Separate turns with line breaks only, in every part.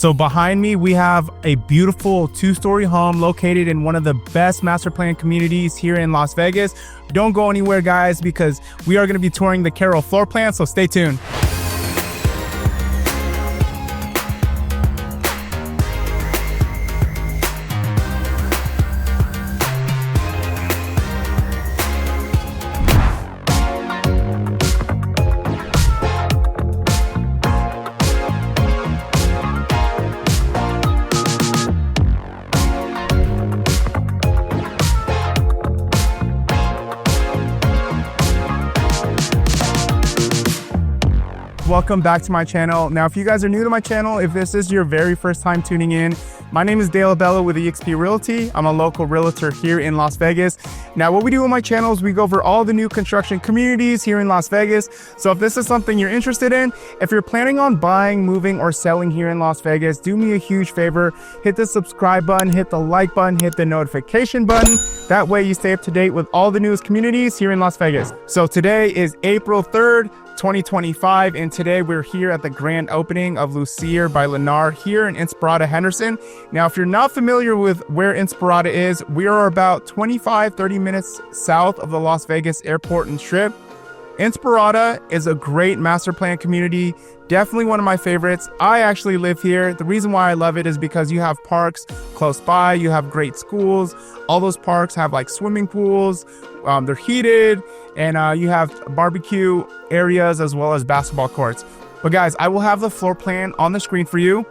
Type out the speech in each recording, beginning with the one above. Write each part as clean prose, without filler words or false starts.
So behind me, we have a beautiful 2-story home located in one of the best master plan communities here in Las Vegas. Don't go anywhere, guys, because we are going to be touring the Carroll floor plan, so stay tuned. Welcome back to my channel. Now, if you guys are new to my channel, if this is your very first time tuning in, my name is Dale Abella with eXp Realty. I'm a local realtor here in Las Vegas. Now, what we do on my channel is we go over all the new construction communities here in Las Vegas. So if this is something you're interested in, if you're planning on buying, moving, or selling here in Las Vegas, do me a huge favor. Hit the subscribe button, hit the like button, hit the notification button. That way you stay up to date with all the newest communities here in Las Vegas. So today is April 3rd, 2025, and today we're here at the grand opening of Lucere by Lennar here in Inspirada Henderson. Now, if you're not familiar with where Inspirada is, we are about 25-30 minutes south of the Las Vegas airport and strip. Inspirada is a great master plan community, definitely one of my favorites. I actually live here. The reason why I love it is because you have parks close by, you have great schools. All those parks have like swimming pools, they're heated, and you have barbecue areas as well as basketball courts. But guys, I will have the floor plan on the screen for you.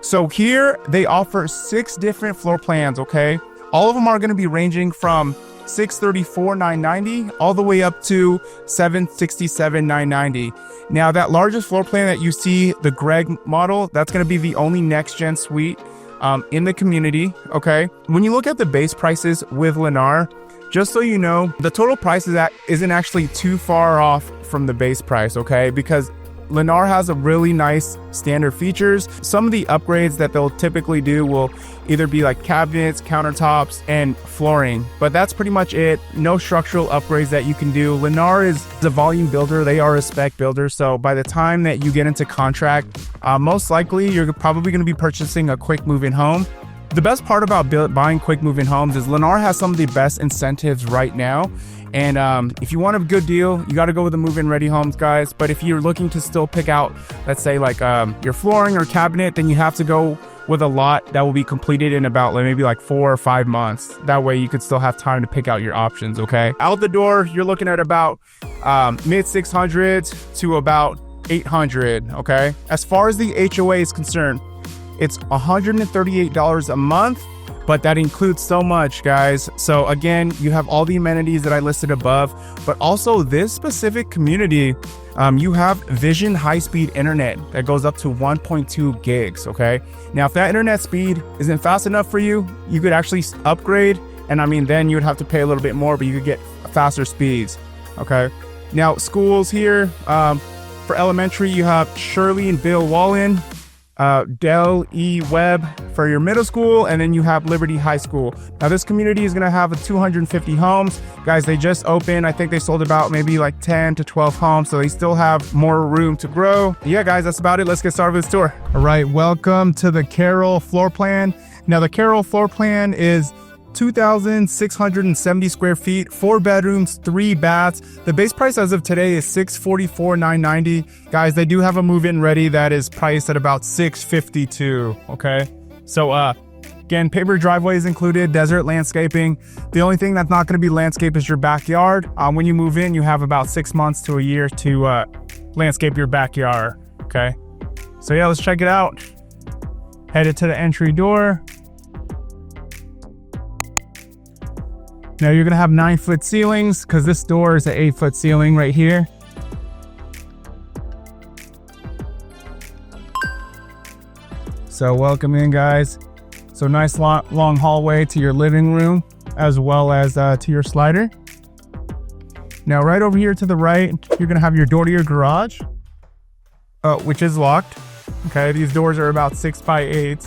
So here they offer 6 different floor plans, okay? All of them are gonna be ranging from $634,990 all the way up to $767,990. Now, that largest floor plan that you see, the Greg model, that's going to be the only next gen suite in the community. Okay, when you look at the base prices with Lennar, just so you know, the total price isn't actually too far off from the base price. Okay, because Lennar has a really nice standard features. Some of the upgrades that they'll typically do will either be like cabinets, countertops, and flooring, but that's pretty much it. No structural upgrades that you can do. Lennar is a volume builder. They are a spec builder. So by the time that you get into contract, most likely you're probably going to be purchasing a quick move-in home. The best part about buying quick move-in homes is Lennar has some of the best incentives right now. And if you want a good deal, you got to go with the move-in ready homes, guys. But if you're looking to still pick out, let's say like your flooring or cabinet, then you have to go with a lot that will be completed in about maybe like 4 or 5 months. That way you could still have time to pick out your options, okay? Out the door, you're looking at about mid 600s to about 800, okay? As far as the HOA is concerned, it's $138 a month. But that includes so much, guys. So again, you have all the amenities that I listed above, but also this specific community, you have Vision high-speed internet that goes up to 1.2 gigs, okay? Now, if that internet speed isn't fast enough for you, you could actually upgrade, and I mean, then you would have to pay a little bit more, but you could get faster speeds, okay? Now, schools here, for elementary, you have Shirley and Bill Wallen, Del E. Webb for your middle school, and then you have Liberty High School. Now, this community is going to have 250 homes. Guys, they just opened. I think they sold about maybe like 10 to 12 homes, so they still have more room to grow. Yeah, guys, that's about it. Let's get started with this tour. All right, welcome to the Carroll floor plan. Now, the Carroll floor plan is 2,670 square feet, 4 bedrooms, 3 baths. The base price as of today is $644,990. Guys, they do have a move-in ready that is priced at about $652. Okay, so again, paper driveway is included, desert landscaping. The only thing that's not going to be landscape is your backyard. When you move in, you have about 6 months to a year to landscape your backyard. Okay, so yeah, let's check it out. Headed to the entry door. Now you're gonna have 9-foot ceilings because this door is an 8-foot ceiling right here. So welcome in, guys. So nice long hallway to your living room as well as to your slider. Now right over here to the right, you're gonna have your door to your garage, which is locked. Okay, these doors are about 6 by 8.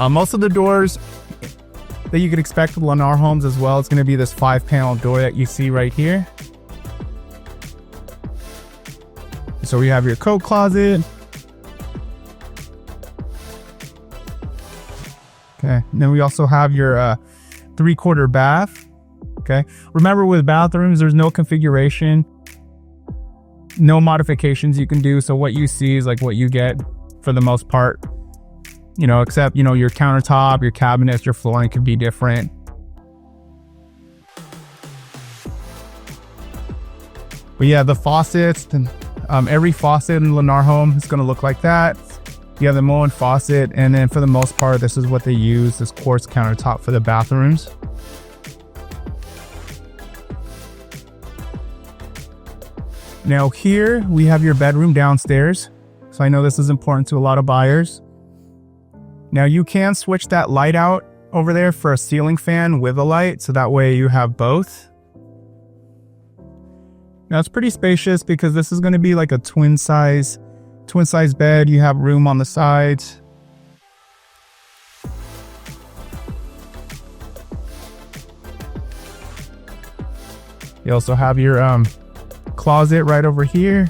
Most of the doors that you could expect with Lennar homes as well, it's going to be this 5-panel door that you see right here. So we have your coat closet. Okay, and then we also have your 3/4 bath. Okay, remember with bathrooms, there's no configuration, no modifications you can do. So what you see is like what you get for the most part, you know, except, you know, your countertop, your cabinets, your flooring could be different. But yeah, the faucets, every faucet in Lennar home is going to look like that. You have the Moen faucet, and then for the most part, this is what they use, this quartz countertop for the bathrooms. Now here we have your bedroom downstairs. So I know this is important to a lot of buyers. Now you can switch that light out over there for a ceiling fan with a light, so that way you have both. Now it's pretty spacious because this is going to be like a twin size bed. You have room on the sides. You also have your closet right over here.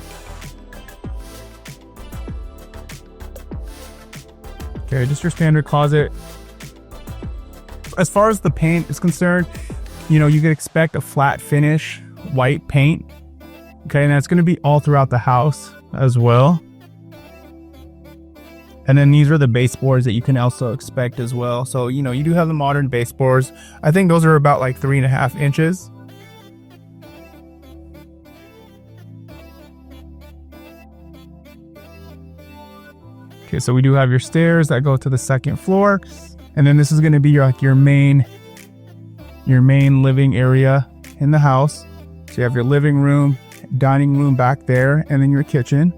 Okay, just your standard closet. As far as the paint is concerned, you know, you could expect a flat finish, white paint. Okay, and that's going to be all throughout the house as well. And then these are the baseboards that you can also expect as well. So, you know, you do have the modern baseboards. I think those are about like 3.5 inches. Okay, so we do have your stairs that go to the second floor. And then this is going to be your main living area in the house. So you have your living room, dining room back there, and then your kitchen.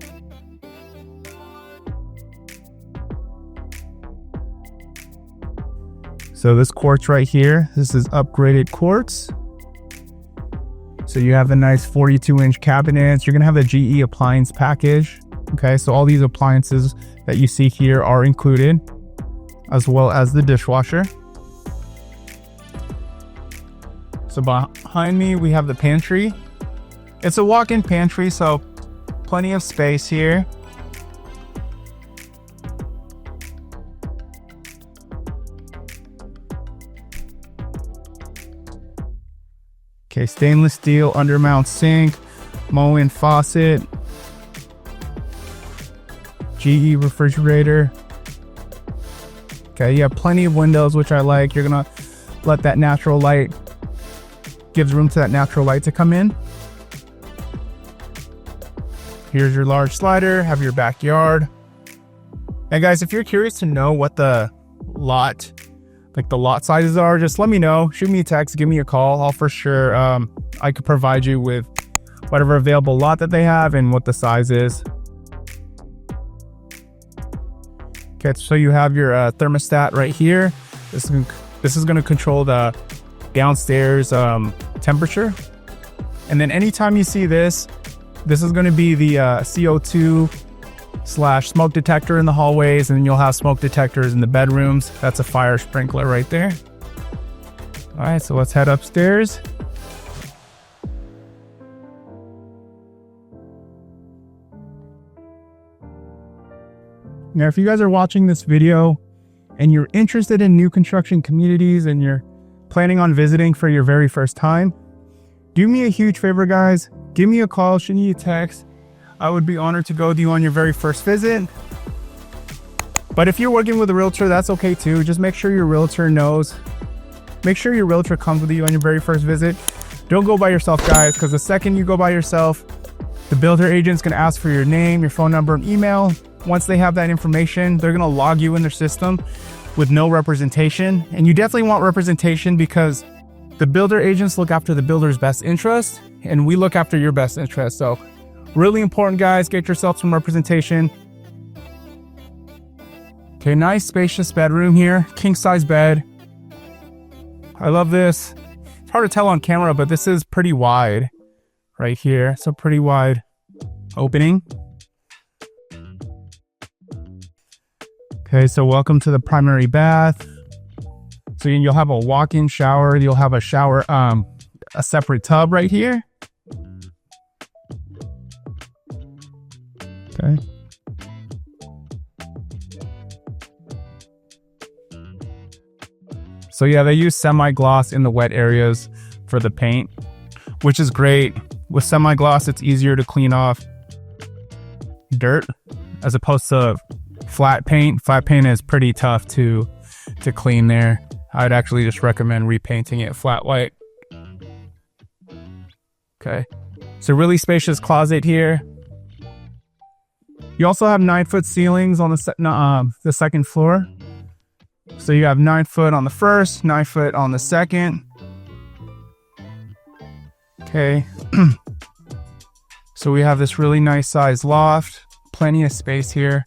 So this quartz right here, this is upgraded quartz. So you have the nice 42-inch cabinets. You're gonna have the GE appliance package. Okay, so all these appliances that you see here are included, as well as the dishwasher. So behind me, we have the pantry. It's a walk-in pantry, so plenty of space here. Okay, stainless steel undermount sink, Moen faucet, GE refrigerator. Okay, you have plenty of windows, which I like. You're gonna let that natural light, gives room to that natural light to come in. Here's your large slider, have your backyard. And guys, if you're curious to know what the lot sizes are, just let me know. Shoot me a text, give me a call. I'll for sure, I could provide you with whatever available lot that they have and what the size is. Okay, so you have your thermostat right here. This is going to control the downstairs temperature. And then anytime you see this is going to be the CO2/smoke detector in the hallways, and then you'll have smoke detectors in the bedrooms. That's a fire sprinkler right there. All right, so let's head upstairs. Now, if you guys are watching this video and you're interested in new construction communities and you're planning on visiting for your very first time, do me a huge favor, guys. Give me a call, shoot me a text. I would be honored to go with you on your very first visit. But if you're working with a realtor, that's okay too. Just make sure your realtor knows. Make sure your realtor comes with you on your very first visit. Don't go by yourself, guys, because the second you go by yourself, the builder agent's gonna ask for your name, your phone number, and email. Once they have that information, they're gonna log you in their system with no representation. And you definitely want representation because the builder agents look after the builder's best interest, and we look after your best interest. So really important, guys, get yourself some representation. Okay, nice spacious bedroom here, king size bed. I love this. It's hard to tell on camera, but this is pretty wide right here. So pretty wide opening. Okay, so welcome to the primary bath. So you'll have a walk-in shower. You'll have a shower, a separate tub right here. Okay. So yeah, they use semi-gloss in the wet areas for the paint, which is great. With semi-gloss, it's easier to clean off dirt as opposed to flat paint. Flat paint is pretty tough to clean there. I'd actually just recommend repainting it flat white. Okay, so really spacious closet here. You also have 9-foot ceilings on the second floor. So you have 9 foot on the first, 9 foot on the second. Okay. So we have this really nice size loft, plenty of space here.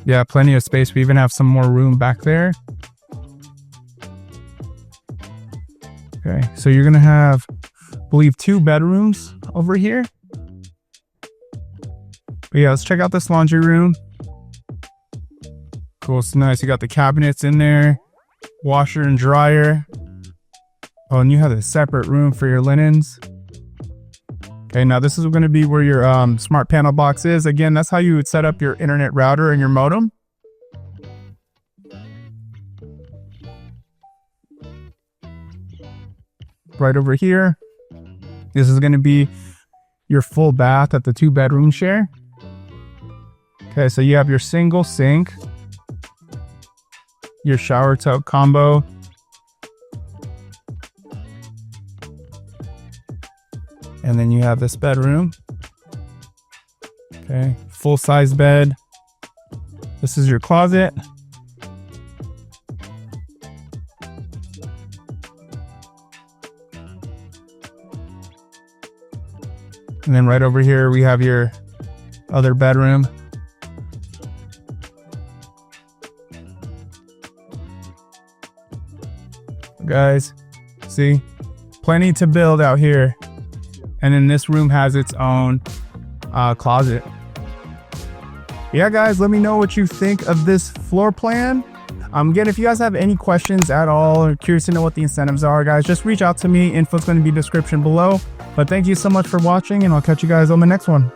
Yeah, plenty of space. We even have some more room back there. Okay, so you're gonna have, I believe, 2 bedrooms over here. But yeah, let's check out this laundry room. Cool, it's nice. You got the cabinets in there, washer and dryer. Oh, and you have a separate room for your linens. Okay, now this is going to be where your smart panel box is. Again, that's how you would set up your internet router and your modem. Right over here, this is going to be your full bath at the 2-bedroom share. Okay, so you have your single sink, your shower tub combo, and then you have this bedroom. Okay, full size bed. This is your closet. And then right over here, we have your other bedroom. Guys, see, plenty to build out here. And then this room has its own closet. Yeah, guys, let me know what you think of this floor plan. Again, if you guys have any questions at all or curious to know what the incentives are, guys, just reach out to me. Info's going to be in the description below. But thank you so much for watching, and I'll catch you guys on the next one.